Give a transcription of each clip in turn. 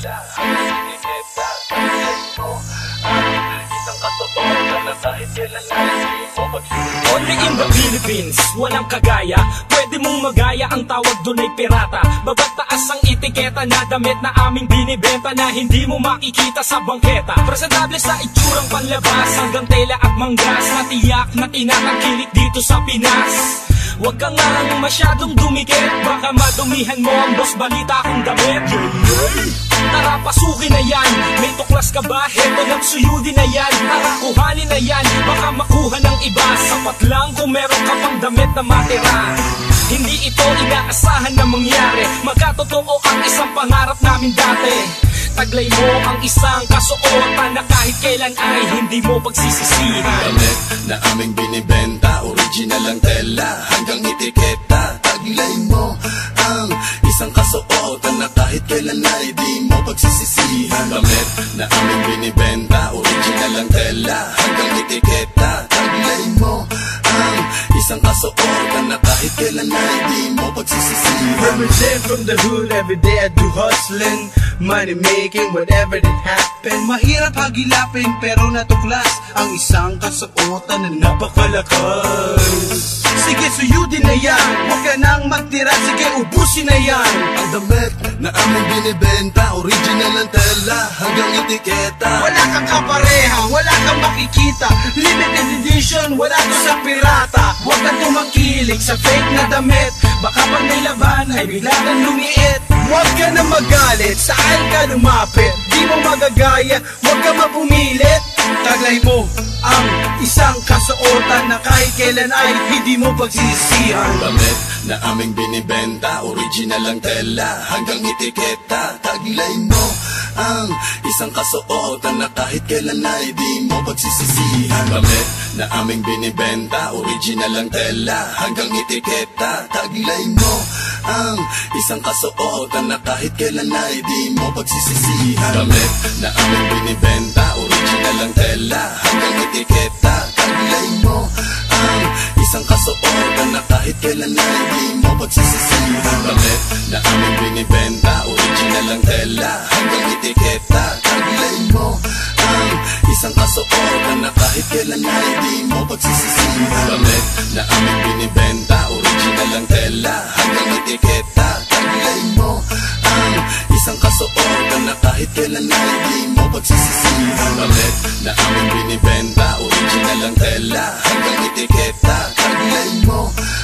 tela, etiketa, taglay mo ang isang katotohanan na kahit kailan ay hindi mo pagsisisi. Only in the Philippines, walang kagaya. Pwede mong magaya, ang tawag doon ay pirata. Bagat taas ang etiketa na damit na aming binibenta na hindi mo makikita sa bangketa. Presentable sa itsurang panlabas, hanggang tela at manggas na tiyak na tinatangkilik dito sa Pinas. Huwag ka nga masyadong dumikit, baka madumihan mo ang boss balita kong damit. Tara, pasukin na yan. May tuklas ka ba? Heto nagsuyudi na yan. Tara, kuhanin na yan. Baka makuha ng iba. Sapat lang kung meron ka pang damit na matira. Hindi ito inaasahan na mangyari. Magkatotoo ang isang pangarap namin dati. Taglay mo ang isang kasuotan na kahit kailan ay hindi mo pagsisisihan. Damit na aming binibenta, original ang tela, hanggang etiketa. Taglay mo ang isang kasuotan na kahit kailan ay di mo pagsisisihan. Damit na aming binibenta, original ang tela, hanggang etiketa. Taglay mo ang isang kasuotan na kahit kailan ay di mo pagsisisihan. Represent from the hood, every day I do hustling, money making, whatever that happen. Mahirap hagilapin pero natuklas ang isang kasuotan na napakalakas. Sige, suyudin na yan, huwag ka nang magtira, sige, ubusin na yan. Ang damit na aming binibenta, original ang tela, hanggang etiketa. Wala kang kapareha, wala kang makikita, limited edition, wala to sa pirata. Huwag kang tumakilig sa fake na damit, baka pag may laban ay bigla kang lumiit. Huwag ka na magalit, saan ka lumapit, di mo magagaya, huwag ka mapumilit. Taglay mo ang isang kasuotan na kahit kailan ay hindi mo pagsisisihan. Damit na aming binibenta, original ang tela, hanggang etiketa. Taglay mo ang isang kasuotan na kahit kailan ay di mo pagsisisihan. Damit na aming binibenta, original ang tela, hanggang etiketa. Taglay mo ang isang kasuotan na kahit kailan ay di mo pagsisisihan. Damit na aming binibenta, original ang tela, hanggang etiketa. Taglay mo ang isang kasuotan na kahit kailan ay di mo pagsisisihan. Damit na aming binibenta, original ang tela, hanggang etiketa. Taglay mo ang isang kasuotan na kahit kailan ay di mo pagsisisihan. Damit na aming binibenta, original ang tela, hanggang etiketa. Taglay mo ang isang kasuotan na kahit kailan ay di mo pagsisisihan. Damit na aming binibenta, original ang tela, hanggang etiketa. Taglay mo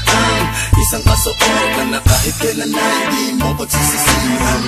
ang isang kasuotan na kahit kailan ay di mo pagsisisihan.